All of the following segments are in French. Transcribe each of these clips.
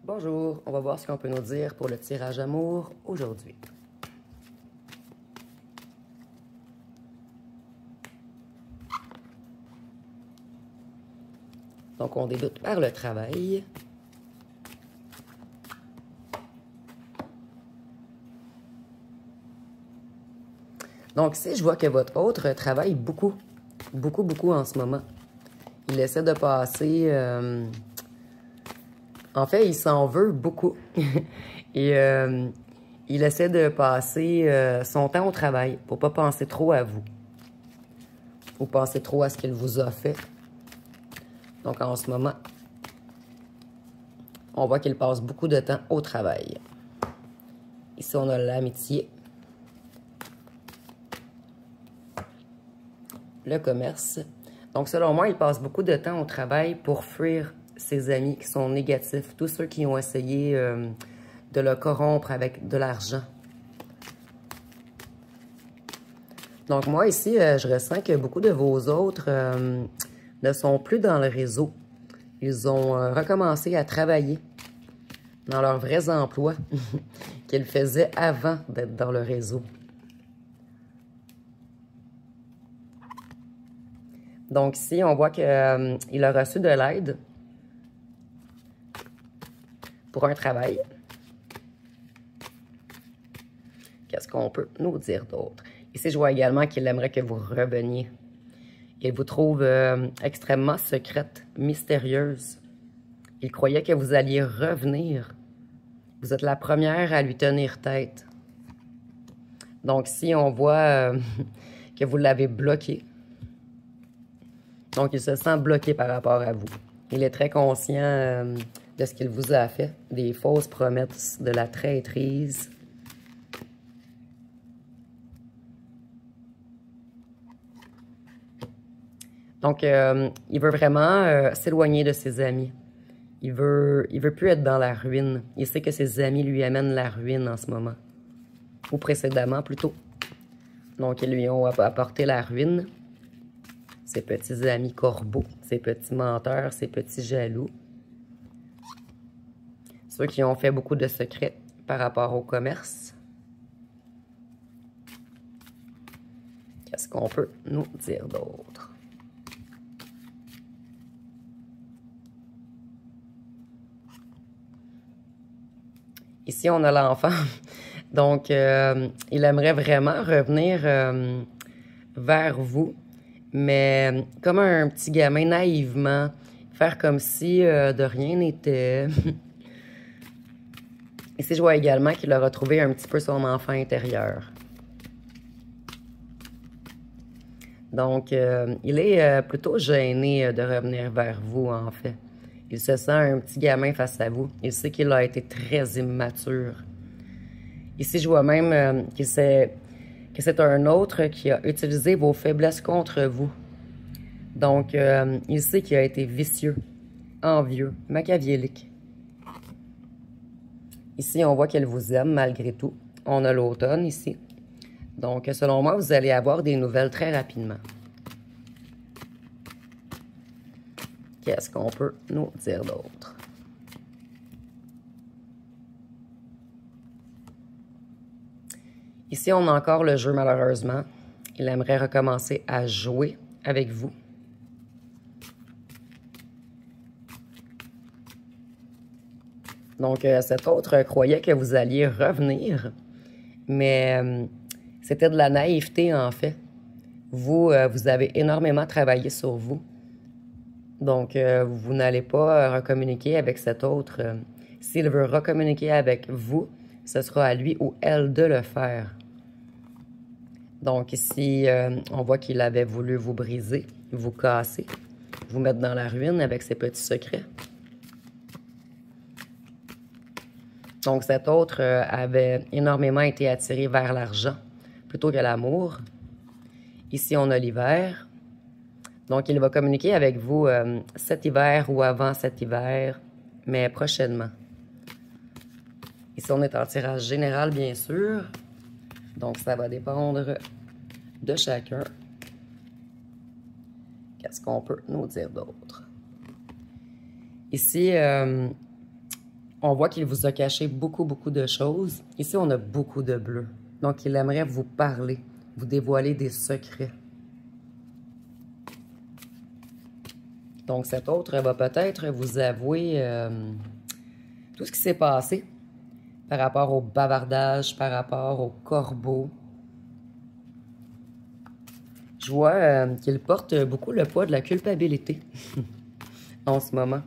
Bonjour, on va voir ce qu'on peut nous dire pour le tirage amour aujourd'hui. Donc, on débute par le travail. Donc, ici, je vois que votre autre travaille beaucoup en ce moment. Il essaie de passer... En fait, il s'en veut beaucoup. Et il essaie de passer son temps au travail pour pas penser trop à vous. Ou penser trop à ce qu'il vous a fait. Donc, en ce moment, on voit qu'il passe beaucoup de temps au travail. Ici, on a l'amitié. Le commerce. Donc, selon moi, il passe beaucoup de temps au travail pour fuir ses amis qui sont négatifs. Tous ceux qui ont essayé de le corrompre avec de l'argent. Donc, moi, ici, je ressens que beaucoup de vos autres ne sont plus dans le réseau. Ils ont recommencé à travailler dans leurs vrais emplois qu'ils faisaient avant d'être dans le réseau. Donc ici, on voit qu'il a reçu de l'aide pour un travail. Qu'est-ce qu'on peut nous dire d'autre? Ici, je vois également qu'il aimerait que vous reveniez. Il vous trouve extrêmement secrète, mystérieuse. Il croyait que vous alliez revenir. Vous êtes la première à lui tenir tête. Donc ici, on voit que vous l'avez bloqué. Donc, il se sent bloqué par rapport à vous. Il est très conscient de ce qu'il vous a fait, des fausses promesses, de la traîtrise. Donc, il veut vraiment s'éloigner de ses amis. Il veut plus être dans la ruine. Il sait que ses amis lui amènent la ruine en ce moment. Ou précédemment, plutôt. Donc, ils lui ont apporté la ruine. Ses petits amis corbeaux, ses petits menteurs, ses petits jaloux. Ceux qui ont fait beaucoup de secrets par rapport au commerce. Qu'est-ce qu'on peut nous dire d'autre? Ici, on a l'enfant. Donc, il aimerait vraiment revenir vers vous. Mais comme un petit gamin, naïvement, faire comme si de rien n'était. Ici, je vois également qu'il a retrouvé un petit peu son enfant intérieur. Donc, il est plutôt gêné de revenir vers vous, en fait. Il se sent un petit gamin face à vous. Il sait qu'il a été très immature. Ici, je vois même que c'est un autre qui a utilisé vos faiblesses contre vous. Donc, il sait qu'il a été vicieux, envieux, machiavélique. Ici, on voit qu'elle vous aime malgré tout. On a l'automne ici. Donc, selon moi, vous allez avoir des nouvelles très rapidement. Qu'est-ce qu'on peut nous dire d'autre? Ici, on a encore le jeu, malheureusement. Il aimerait recommencer à jouer avec vous. Donc, cet autre croyait que vous alliez revenir, mais c'était de la naïveté, en fait. Vous avez énormément travaillé sur vous. Donc, vous n'allez pas recommuniquer avec cet autre. S'il veut recommuniquer avec vous, ce sera à lui ou elle de le faire. Donc, ici, on voit qu'il avait voulu vous briser, vous casser, vous mettre dans la ruine avec ses petits secrets. Donc, cet autre avait énormément été attiré vers l'argent plutôt que l'amour. Ici, on a l'hiver. Donc, il va communiquer avec vous cet hiver ou avant cet hiver, mais prochainement. Ici, on est en tirage général, bien sûr. Donc, ça va dépendre de chacun. Qu'est-ce qu'on peut nous dire d'autre? Ici, On voit qu'il vous a caché beaucoup, beaucoup de choses. Ici, on a beaucoup de bleu. Donc, il aimerait vous parler, vous dévoiler des secrets. Donc, cet autre va peut-être vous avouer tout ce qui s'est passé par rapport au bavardage, par rapport au corbeau. Je vois qu'il porte beaucoup le poids de la culpabilité en ce moment.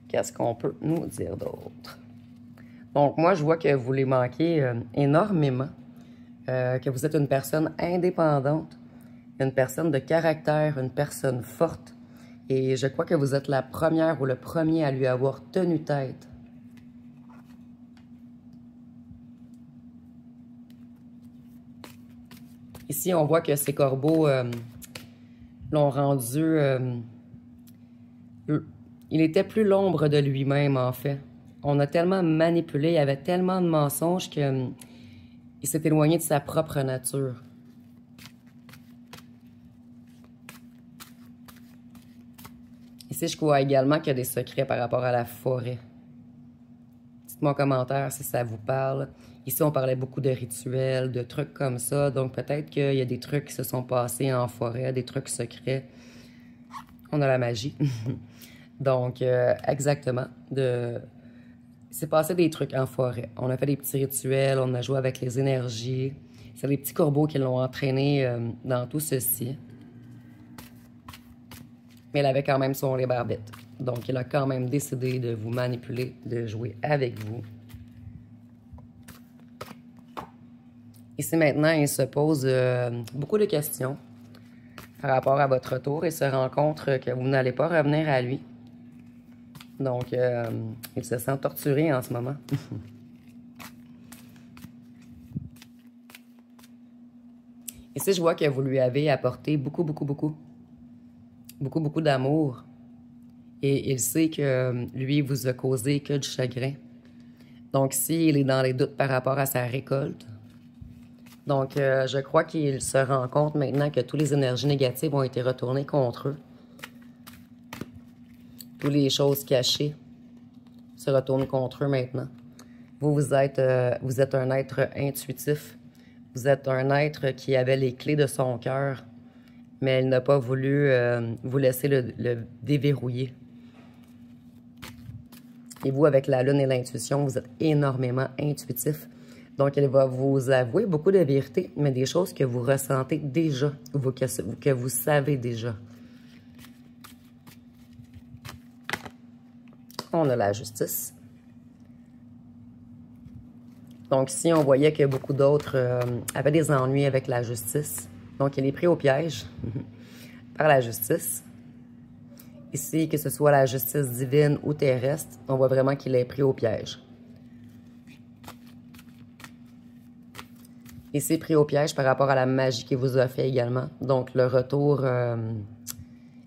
Qu'est-ce qu'on peut nous dire d'autre? Donc, moi, je vois que vous les manquez énormément, que vous êtes une personne indépendante, une personne de caractère, une personne forte. Et je crois que vous êtes la première ou le premier à lui avoir tenu tête. Ici, on voit que ces corbeaux l'ont rendu... il était plus l'ombre de lui-même, en fait. On a tellement manipulé, il y avait tellement de mensonges qu'il s'est éloigné de sa propre nature. Ici, je crois également qu'il y a des secrets par rapport à la forêt. Dites-moi en commentaire si ça vous parle. Ici, on parlait beaucoup de rituels, de trucs comme ça. Donc, peut-être qu'il y a des trucs qui se sont passés en forêt, des trucs secrets. On a la magie. Donc, exactement. C'est passé des trucs en forêt. On a fait des petits rituels, on a joué avec les énergies. C'est les petits corbeaux qui l'ont entraîné dans tout ceci. Mais il avait quand même son libre arbitre. Donc, il a quand même décidé de vous manipuler, de jouer avec vous. Ici, maintenant, il se pose beaucoup de questions par rapport à votre retour et se rend compte que vous n'allez pas revenir à lui. Donc, il se sent torturé en ce moment. Ici, je vois que vous lui avez apporté beaucoup d'amour. Et il sait que lui vous a causé que du chagrin. Donc, s'il est dans les doutes par rapport à sa récolte, donc je crois qu'il se rend compte maintenant que toutes les énergies négatives ont été retournées contre eux. Toutes les choses cachées se retournent contre eux maintenant. Vous êtes un être intuitif. Vous êtes un être qui avait les clés de son cœur, mais il n'a pas voulu vous laisser le déverrouiller. Et vous, avec la lune et l'intuition, vous êtes énormément intuitif. Donc, il va vous avouer beaucoup de vérités, mais des choses que vous ressentez déjà, que vous savez déjà. On a la justice. Donc, ici, on voyait que beaucoup d'autres avaient des ennuis avec la justice. Donc, il est pris au piège par la justice. Ici, que ce soit la justice divine ou terrestre, on voit vraiment qu'il est pris au piège. Ici, pris au piège par rapport à la magie qu'il vous a fait également. Donc, le retour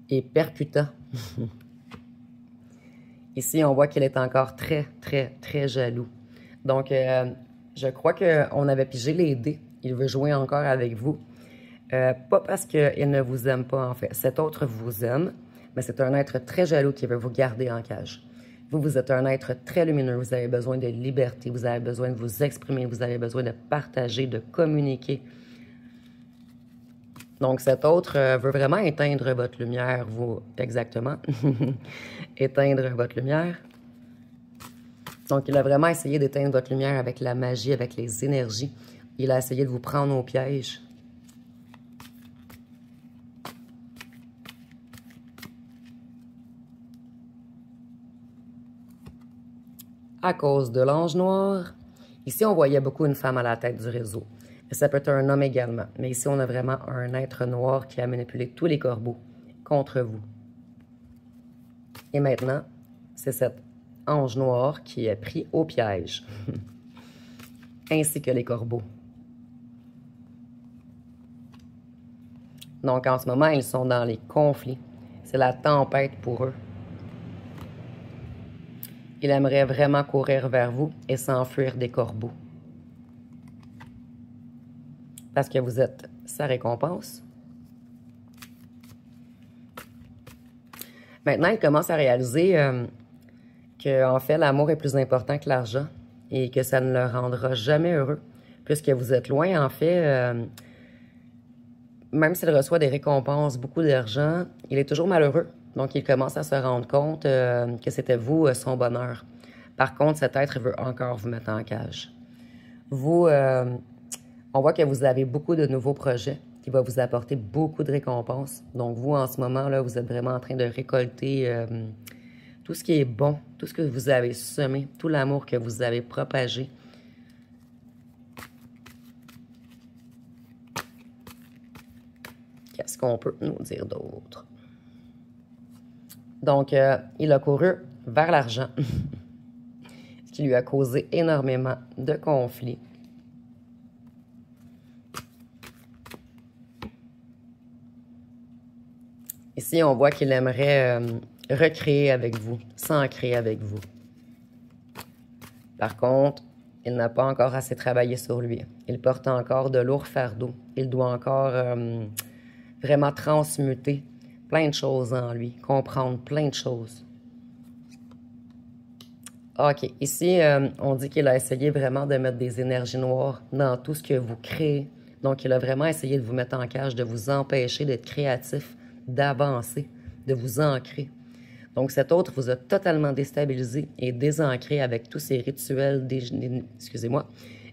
est percutant. Ici, on voit qu'il est encore très jaloux. Donc, je crois qu'on avait pigé les dés. Il veut jouer encore avec vous. Pas parce qu'il ne vous aime pas, en fait. Cet autre vous aime, mais c'est un être très jaloux qui veut vous garder en cage. Vous êtes un être très lumineux. Vous avez besoin de liberté. Vous avez besoin de vous exprimer. Vous avez besoin de partager, de communiquer. Donc, cet autre veut vraiment éteindre votre lumière, vous, exactement. Éteindre votre lumière. Donc, il a vraiment essayé d'éteindre votre lumière avec la magie, avec les énergies. Il a essayé de vous prendre au piège. À cause de l'ange noir. Ici, on voyait beaucoup une femme à la tête du réseau. Ça peut être un homme également. Mais ici, on a vraiment un être noir qui a manipulé tous les corbeaux contre vous. Et maintenant, c'est cet ange noir qui est pris au piège. Ainsi que les corbeaux. Donc, en ce moment, ils sont dans les conflits. C'est la tempête pour eux. Il aimerait vraiment courir vers vous et s'enfuir des corbeaux. Parce que vous êtes sa récompense. Maintenant, il commence à réaliser que, en fait, l'amour est plus important que l'argent et que ça ne le rendra jamais heureux. Puisque vous êtes loin, en fait, même s'il reçoit des récompenses, beaucoup d'argent, il est toujours malheureux. Donc, il commence à se rendre compte que c'était vous, son bonheur. Par contre, cet être veut encore vous mettre en cage. Vous, on voit que vous avez beaucoup de nouveaux projets qui vont vous apporter beaucoup de récompenses. Donc, vous, en ce moment, là, vous êtes vraiment en train de récolter tout ce qui est bon, tout ce que vous avez semé, tout l'amour que vous avez propagé. Qu'est-ce qu'on peut nous dire d'autre? Donc, il a couru vers l'argent, ce qui lui a causé énormément de conflits. Ici, on voit qu'il aimerait recréer avec vous, s'ancrer avec vous. Par contre, il n'a pas encore assez travaillé sur lui. Il porte encore de lourds fardeaux. Il doit encore vraiment transmuter plein de choses en lui, comprendre plein de choses. OK. Ici, on dit qu'il a essayé vraiment de mettre des énergies noires dans tout ce que vous créez. Donc, il a vraiment essayé de vous mettre en cage, de vous empêcher d'être créatif, d'avancer, de vous ancrer. Donc, cet autre vous a totalement déstabilisé et désancré avec tous ces rituels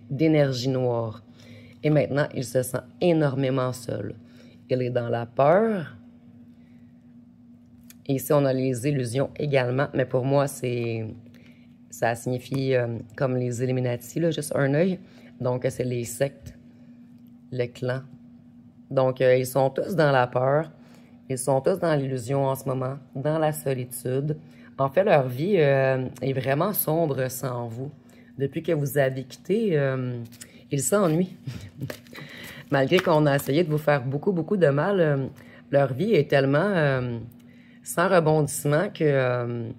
d'énergie noire. Et maintenant, il se sent énormément seul. Il est dans la peur. Et ici, on a les illusions également, mais pour moi, ça signifie comme les Illuminati, là, juste un œil. Donc, c'est les sectes, le clan. Donc, ils sont tous dans la peur. Ils sont tous dans l'illusion en ce moment, dans la solitude. En fait, leur vie est vraiment sombre sans vous. Depuis que vous avez quitté, ils s'ennuient. Malgré qu'on a essayé de vous faire beaucoup, beaucoup de mal, leur vie est tellement sans rebondissement que,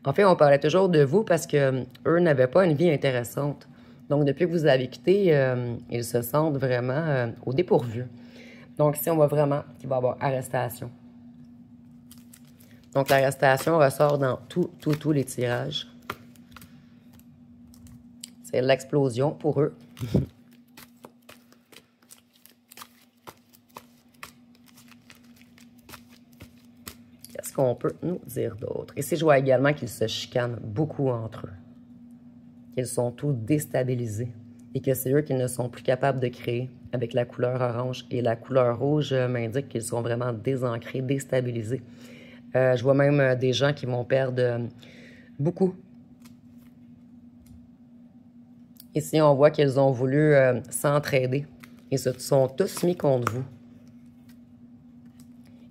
en fait, on parlait toujours de vous parce que eux n'avaient pas une vie intéressante. Donc, depuis que vous avez quitté, ils se sentent vraiment au dépourvu. Donc, ici, on voit vraiment qu'il va y avoir arrestation. Donc, l'arrestation ressort dans tous les tirages. C'est l'explosion pour eux. Qu'est-ce qu'on peut nous dire d'autre? Ici, je vois également qu'ils se chicanent beaucoup entre eux. Qu'ils sont tous déstabilisés. Et que c'est eux qui ne sont plus capables de créer avec la couleur orange. Et la couleur rouge m'indique qu'ils sont vraiment désancrés, déstabilisés. Je vois même des gens qui vont perdre beaucoup. Ici, on voit qu'ils ont voulu s'entraider. Ils se sont tous mis contre vous.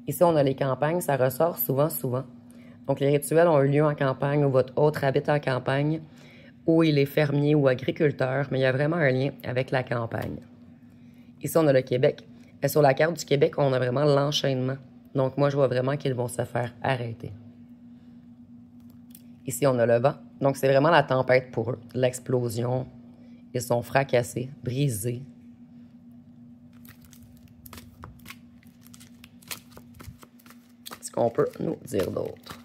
Ici, on a les campagnes, ça ressort souvent. Donc, les rituels ont eu lieu en campagne ou votre autre habite en campagne, ou il est fermier ou agriculteur, mais il y a vraiment un lien avec la campagne. Ici, on a le Québec. Et sur la carte du Québec, on a vraiment l'enchaînement. Donc, moi, je vois vraiment qu'ils vont se faire arrêter. Ici, on a le vent. Donc, c'est vraiment la tempête pour eux. L'explosion. Ils sont fracassés, brisés. Qu'est-ce qu'on peut nous dire d'autre?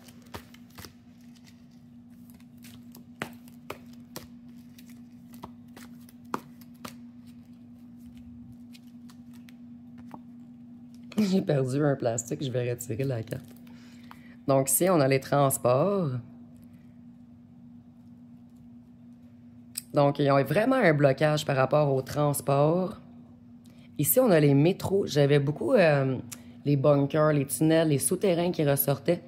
J'ai perdu un plastique, je vais retirer la carte. Donc ici, on a les transports. Donc, ils ont vraiment un blocage par rapport aux transports. Ici, on a les métros. J'avais beaucoup les bunkers, les tunnels, les souterrains qui ressortaient.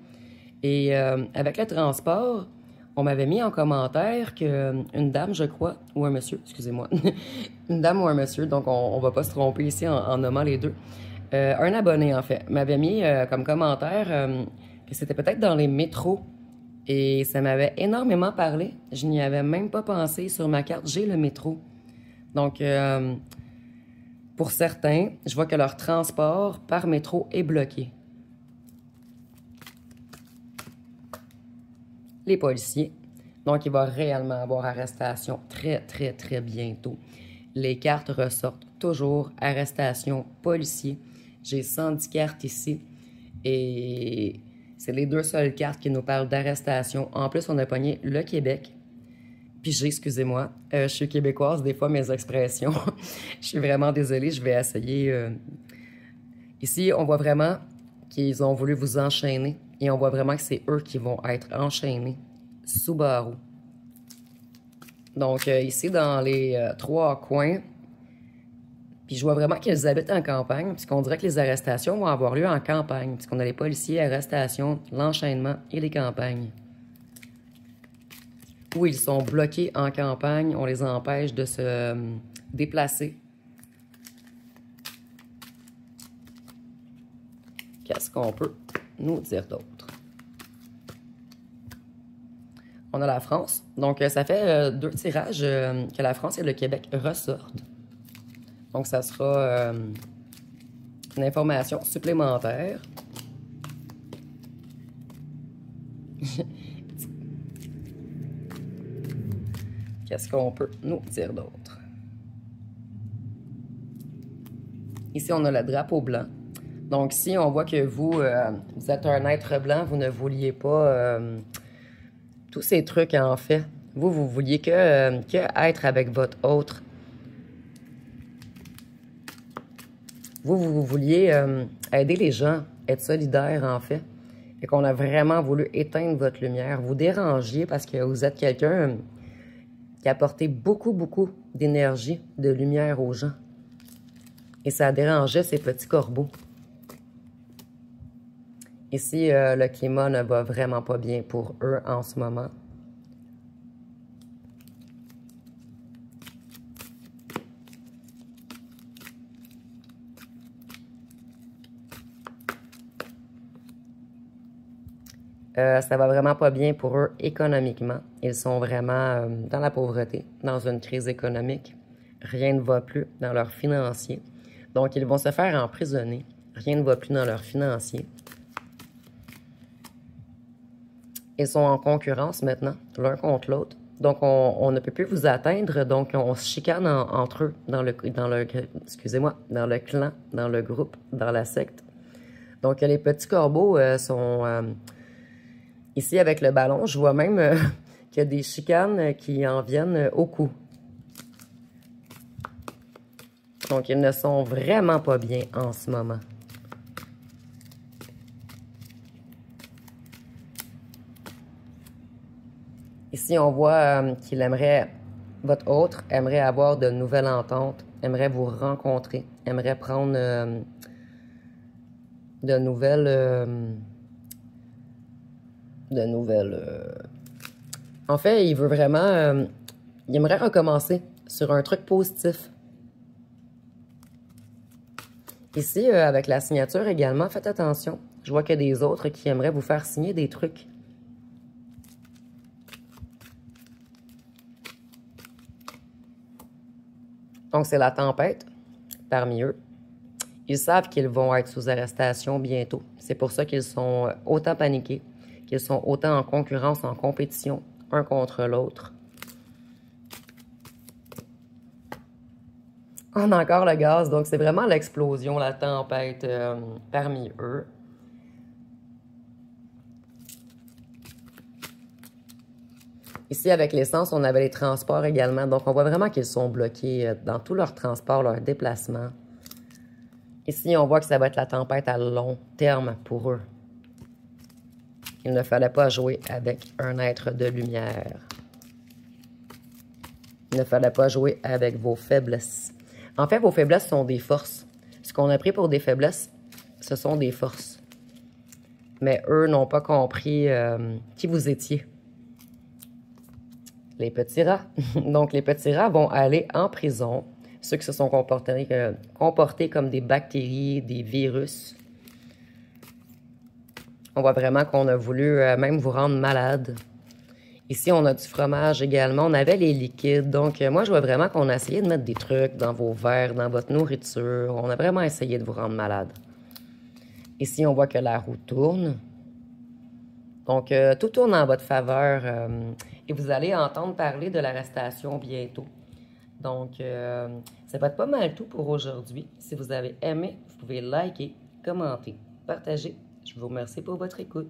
Et avec le transport, on m'avait mis en commentaire qu'une dame, je crois, ou un monsieur, excusez-moi, une dame ou un monsieur, donc on va pas se tromper ici en nommant les deux. Un abonné, en fait, m'avait mis comme commentaire que c'était peut-être dans les métros. Et ça m'avait énormément parlé. Je n'y avais même pas pensé. Sur ma carte, j'ai le métro. Donc, pour certains, je vois que leur transport par métro est bloqué. Les policiers. Donc, il va réellement avoir arrestation très bientôt. Les cartes ressortent toujours. Arrestation, policier. J'ai 110 cartes ici. Et C'est les deux seules cartes qui nous parlent d'arrestation. En plus, on a pogné le Québec. Puis excusez-moi, je suis québécoise, des fois mes expressions. Je suis vraiment désolée, je vais essayer. Ici, on voit vraiment qu'ils ont voulu vous enchaîner. Et on voit vraiment que c'est eux qui vont être enchaînés sous barreau. Donc ici, dans les trois coins, puis je vois vraiment qu'ils habitent en campagne, puisqu'on dirait que les arrestations vont avoir lieu en campagne, puisqu'on a les policiers, arrestations, l'enchaînement et les campagnes. Où ils sont bloqués en campagne, on les empêche de se déplacer. Qu'est-ce qu'on peut nous dire d'autre? On a la France. Donc, ça fait deux tirages que la France et le Québec ressortent. Donc, ça sera une information supplémentaire. Qu'est-ce qu'on peut nous dire d'autre? Ici, on a le drapeau blanc. Donc, si on voit que vous êtes un être blanc, vous ne vouliez pas tous ces trucs, en fait. Vous vouliez que être avec votre autre. Vous vouliez aider les gens, être solidaire, en fait. Et qu'on a vraiment voulu éteindre votre lumière. Vous dérangiez parce que vous êtes quelqu'un qui a apporté beaucoup, beaucoup d'énergie, de lumière aux gens. Et ça dérangeait ces petits corbeaux. Ici, le climat ne va vraiment pas bien pour eux en ce moment. Ça va vraiment pas bien pour eux économiquement. Ils sont vraiment dans la pauvreté, dans une crise économique. Rien ne va plus dans leur financier. Donc, ils vont se faire emprisonner. Rien ne va plus dans leur financier. Ils sont en concurrence maintenant, l'un contre l'autre. Donc, on ne peut plus vous atteindre. Donc, on se chicane entre eux dans le clan, dans le groupe, dans la secte. Donc, les petits corbeaux sont... ici, avec le ballon, je vois même qu'il y a des chicanes qui en viennent au cou. Donc, ils ne sont vraiment pas bien en ce moment. Ici, on voit qu'il aimerait, votre autre aimerait avoir de nouvelles ententes, aimerait vous rencontrer, aimerait prendre de nouvelles... En fait, il veut vraiment... il aimerait recommencer sur un truc positif. Ici, avec la signature également, faites attention. Je vois qu'il y a des autres qui aimeraient vous faire signer des trucs. Donc, c'est la tempête parmi eux. Ils savent qu'ils vont être sous arrestation bientôt. C'est pour ça qu'ils sont autant paniqués, qu'ils sont autant en concurrence, en compétition, un contre l'autre. On a encore le gaz, donc c'est vraiment l'explosion, la tempête parmi eux. Ici, avec l'essence, on avait les transports également. Donc, on voit vraiment qu'ils sont bloqués dans tout leur transport, leur déplacement. Ici, on voit que ça va être la tempête à long terme pour eux. Il ne fallait pas jouer avec un être de lumière. Il ne fallait pas jouer avec vos faiblesses. En fait, vos faiblesses sont des forces. Ce qu'on a pris pour des faiblesses, ce sont des forces. Mais eux n'ont pas compris qui vous étiez. Les petits rats. Donc, les petits rats vont aller en prison. Ceux qui se sont comportés comme des bactéries, des virus. On voit vraiment qu'on a voulu même vous rendre malade. Ici, on a du fromage également. On avait les liquides. Donc, moi, je vois vraiment qu'on a essayé de mettre des trucs dans vos verres, dans votre nourriture. On a vraiment essayé de vous rendre malade. Ici, on voit que la roue tourne. Donc, tout tourne en votre faveur et vous allez entendre parler de l'arrestation bientôt. Donc, ça va être pas mal tout pour aujourd'hui. Si vous avez aimé, vous pouvez liker, commenter, partager. Je vous remercie pour votre écoute.